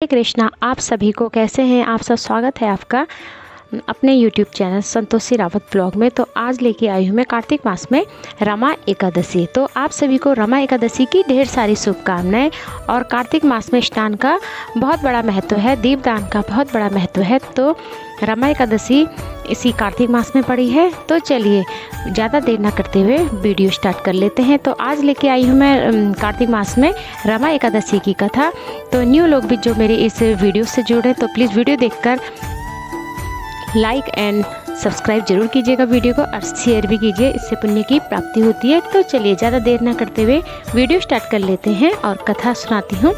हरे कृष्णा। आप सभी को कैसे हैं? आप सब स्वागत है आपका अपने YouTube channel Santoshi Rawat blog में। तो आज लेके आई हूँ मैं कार्तिक मास में रमा एकादशी। तो आप सभी को रमा एकादशी की ढेर सारी शुभकामनाएं। और कार्तिक मास में स्नान का बहुत बड़ा महत्व है, दीपदान का बहुत बड़ा महत्व है। तो रमा एकादशी इसी कार्तिक मास में पड़ी है। तो चलिए ज़्यादा देर ना करते हुए वीडियो स्टार्ट कर लेते हैं। तो आज लेके आई हूँ मैं कार्तिक मास में रमा एकादशी की कथा। तो न्यू लोग भी जो मेरे इस वीडियो से जुड़े तो प्लीज़ वीडियो देखकर लाइक एंड सब्सक्राइब जरूर कीजिएगा वीडियो को, और शेयर भी कीजिए, इससे पुण्य की प्राप्ति होती है। तो चलिए ज़्यादा देर ना करते हुए वीडियो स्टार्ट कर लेते हैं और कथा सुनाती हूँ।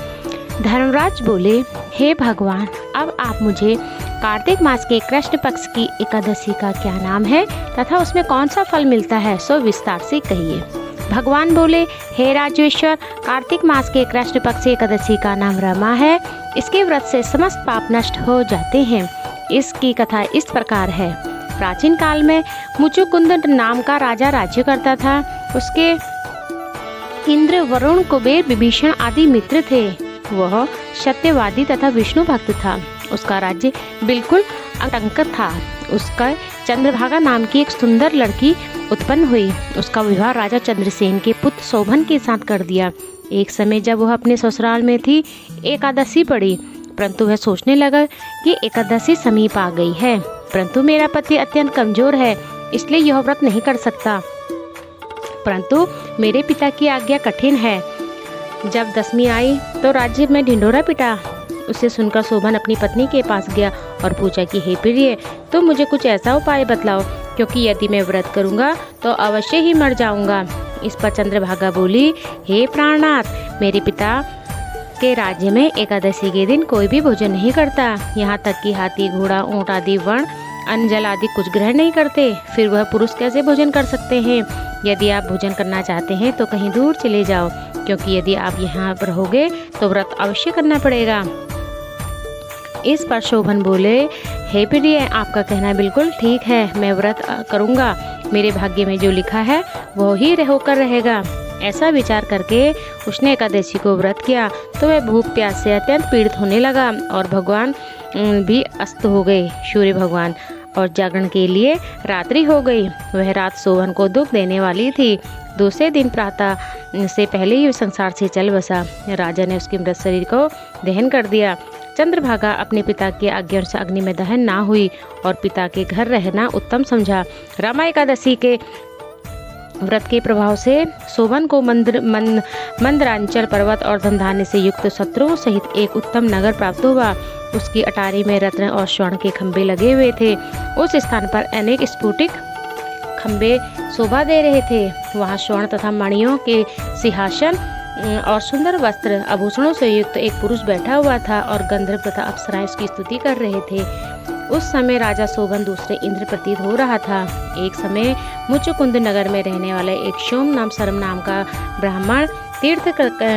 धर्मराज बोले, हे भगवान, अब आप मुझे कार्तिक मास के कृष्ण पक्ष की एकादशी का क्या नाम है तथा उसमें कौन सा फल मिलता है सो विस्तार से कहिए। भगवान बोले, हे राजेश्वर, कार्तिक मास के कृष्ण पक्ष एकादशी का नाम रमा है। इसके व्रत से समस्त पाप नष्ट हो जाते हैं। इसकी कथा इस प्रकार है। प्राचीन काल में मुचुकुंद नाम का राजा राज्य करता था। उसके इंद्र, वरुण, कुबेर, विभीषण आदि मित्र थे। वह सत्यवादी तथा विष्णु भक्त था। उसका राज्य बिल्कुल आतंक था। उसका चंद्रभागा नाम की एक सुंदर लड़की उत्पन्न हुई। उसका विवाह राजा चंद्रसेन के पुत्र शोभन के साथ कर दिया। एक समय जब वह अपने ससुराल में थी, एकादशी पड़ी, परंतु वह सोचने लगा कि एकादशी समीप आ गई है, परंतु मेरा पति अत्यंत कमजोर है, इसलिए यह व्रत नहीं कर सकता। परंतु मेरे पिता की आज्ञा कठिन है। जब दशमी आई तो राज्य में ढिंढोरा पिटा। उसे सुनकर शोभन अपनी पत्नी के पास गया और पूछा कि हे प्रिय, तो मुझे कुछ ऐसा उपाय बतलाओ, क्योंकि यदि मैं व्रत करूँगा तो अवश्य ही मर जाऊँगा। इस पर चंद्रभागा बोली, हे प्राणनाथ, मेरे पिता के राज्य में एकादशी के दिन कोई भी भोजन नहीं करता। यहाँ तक कि हाथी, घोड़ा, ऊँट आदि वर्ण अन्न जल आदि कुछ ग्रहण नहीं करते। फिर वह पुरुष कैसे भोजन कर सकते हैं? यदि आप भोजन करना चाहते हैं तो कहीं दूर चले जाओ, क्योंकि यदि आप यहाँ रहोगे तो व्रत अवश्य करना पड़ेगा। इस पर शोभन बोले, हे प्रिय, आपका कहना बिल्कुल ठीक है, मैं व्रत करूँगा। मेरे भाग्य में जो लिखा है वो ही होकर रहेगा। ऐसा विचार करके उसने एकादशी को व्रत किया। तो वह भूख प्यास से अत्यंत पीड़ित होने लगा और भगवान भी अस्त हो गए, सूर्य भगवान, और जागरण के लिए रात्रि हो गई। वह रात शोभन को दुख देने वाली थी। दूसरे दिन प्रातः से पहले ही संसार से चल बसा। राजा ने उसके मृत शरीर को दहन कर दिया। चंद्रभागा अपने पिता की आज्ञा से अग्नि में दहन ना हुई और पिता के घर रहना उत्तम समझा। रमा एकादशी के व्रत के प्रभाव से शोभन को मंदरांचल पर्वत और धन धान्य से युक्त शत्रुओं सहित एक उत्तम नगर प्राप्त हुआ। उसकी अटारी में रत्न और स्वर्ण के खंभे लगे हुए थे। उस स्थान पर अनेक स्फुटिक खंभे शोभा दे रहे थे। वहाँ स्वर्ण तथा मणियों के सिंहासन और सुंदर वस्त्र आभूषणों से युक्त एक पुरुष बैठा हुआ था और गंधर्व तथा अप्सराएं उसकी स्तुति कर रहे थे। उस समय राजा शोभन दूसरे इंद्र प्रतीत हो रहा था। एक समय मुचुकुंद नगर में रहने वाला एक शर्म नाम का ब्राह्मण तीर्थ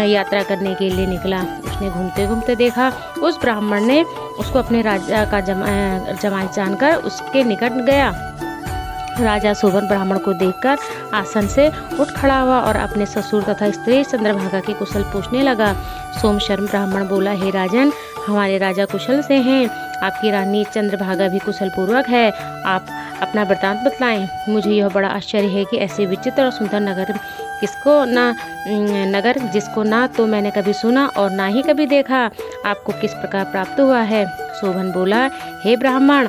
यात्रा करने के लिए निकला। उसने घूमते घूमते देखा। उस ब्राह्मण ने उसको अपने राजा का जमाई जानकर उसके निकट गया। राजा शोभन ब्राह्मण को देखकर आसन से उठ खड़ा हुआ और अपने ससुर तथा स्त्री चंद्रभागा के कुशल पूछने लगा। सोमशर्म ब्राह्मण बोला, हे राजन, हमारे राजा कुशल से हैं। आपकी रानी चंद्रभागा भी कुशल पूर्वक है। आप अपना वृतांत बतलाएं। मुझे यह बड़ा आश्चर्य है कि ऐसे विचित्र और सुंदर नगर जिसको ना तो मैंने कभी सुना और ना ही कभी देखा, आपको किस प्रकार प्राप्त हुआ है? शोभन बोला, हे ब्राह्मण,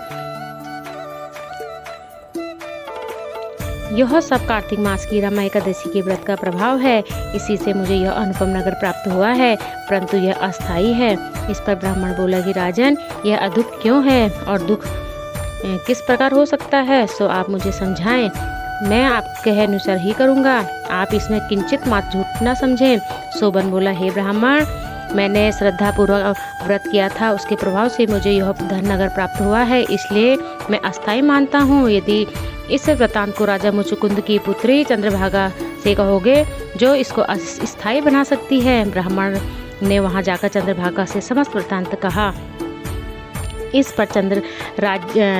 यह सब कार्तिक मास की रमा एकादशी के व्रत का प्रभाव है। इसी से मुझे यह अनुपम नगर प्राप्त हुआ है, परंतु यह अस्थायी है। इस पर ब्राह्मण बोला कि राजन, यह अदुख क्यों है और दुख किस प्रकार हो सकता है, सो आप मुझे समझाएं। मैं आपके अनुसार ही करूँगा। आप इसमें किंचित मात्र झूठ न समझें। शोभन बोला, हे ब्राह्मण, मैंने श्रद्धापूर्वक व्रत किया था, उसके प्रभाव से मुझे यह धन नगर प्राप्त हुआ है, इसलिए मैं अस्थायी मानता हूँ। यदि इस वृतांत को राजा मुचुकुंद की पुत्री चंद्रभागा से कहोगे, जो इसको स्थायी बना सकती है। ब्राह्मण ने वहां जाकर चंद्रभागा से समस्त वृतांत कहा। इस पर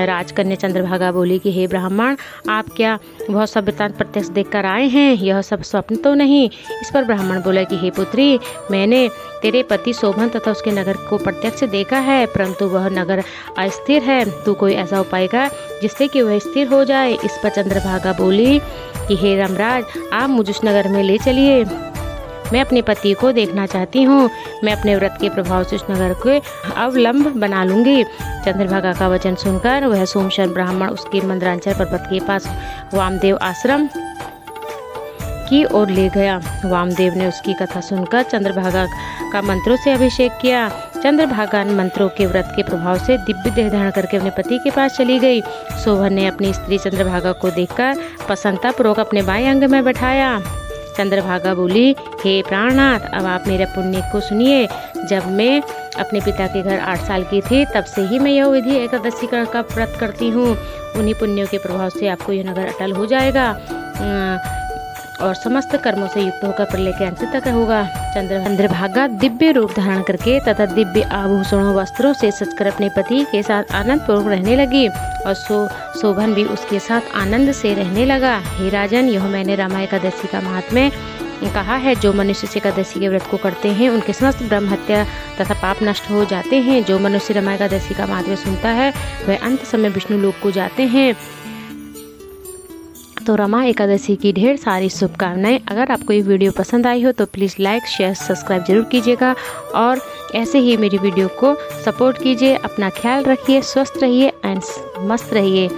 राजकन्या चंद्रभागा बोली कि हे ब्राह्मण, आप क्या बहुत सब वृत्तांत प्रत्यक्ष देखकर आए हैं? यह सब स्वप्न तो नहीं? इस पर ब्राह्मण बोला कि हे पुत्री, मैंने तेरे पति शोभन तथा उसके नगर को प्रत्यक्ष देखा है, परंतु वह नगर अस्थिर है। तू कोई ऐसा उपाय कर जिससे कि वह स्थिर हो जाए। इस पर चंद्रभागा बोली कि हे रामराज, आप मुझे उस नगर में ले चलिए, मैं अपने पति को देखना चाहती हूँ। मैं अपने व्रत के प्रभाव से उस नगर को अवलंब बना लूँगी। चंद्रभागा का वचन सुनकर वह सोमशर ब्राह्मण उसके मंदरांचल पर्वत के पास वामदेव आश्रम की ओर ले गया। वामदेव ने उसकी कथा सुनकर चंद्रभागा का मंत्रों से अभिषेक किया। चंद्रभागा मंत्रों के व्रत के प्रभाव से दिव्य देह धारण करके अपने पति के पास चली गई। शोभन ने अपनी स्त्री चंद्रभागा को देखकर प्रसन्नतापूर्वक अपने बाएं अंग में बैठाया। चंद्रभागा बोली, हे प्राणनाथ, अब आप मेरे पुण्य को सुनिए। जब मैं अपने पिता के घर 8 साल की थी, तब से ही मैं यह विधि एकादशी का व्रत करती हूँ। उन्हीं पुण्यों के प्रभाव से आपको यह नगर अटल हो जाएगा और समस्त कर्मों से युक्त होकर प्रलय के अंत तक होगा। चंद्रभागा दिव्य रूप धारण करके तथा दिव्य आभूषणों वस्त्रों से सजकर अपने पति के साथ आनंद पूर्वक रहने लगी और शोभन भी उसके साथ आनंद से रहने लगा। हे राजन, यह मैंने रमा एकादशी का महात्म्य कहा है। जो मनुष्य इस एकादशी के व्रत को करते हैं, उनके समस्त ब्रह्म हत्या तथा पाप नष्ट हो जाते हैं। जो मनुष्य रमा एकादशी का महात्म्य सुनता है, वह अंत समय विष्णु लोक को जाते हैं। तो रमा एकादशी की ढेर सारी शुभकामनाएं। अगर आपको ये वीडियो पसंद आई हो तो प्लीज़ लाइक, शेयर, सब्सक्राइब जरूर कीजिएगा और ऐसे ही मेरी वीडियो को सपोर्ट कीजिए। अपना ख्याल रखिए, स्वस्थ रहिए एंड मस्त रहिए।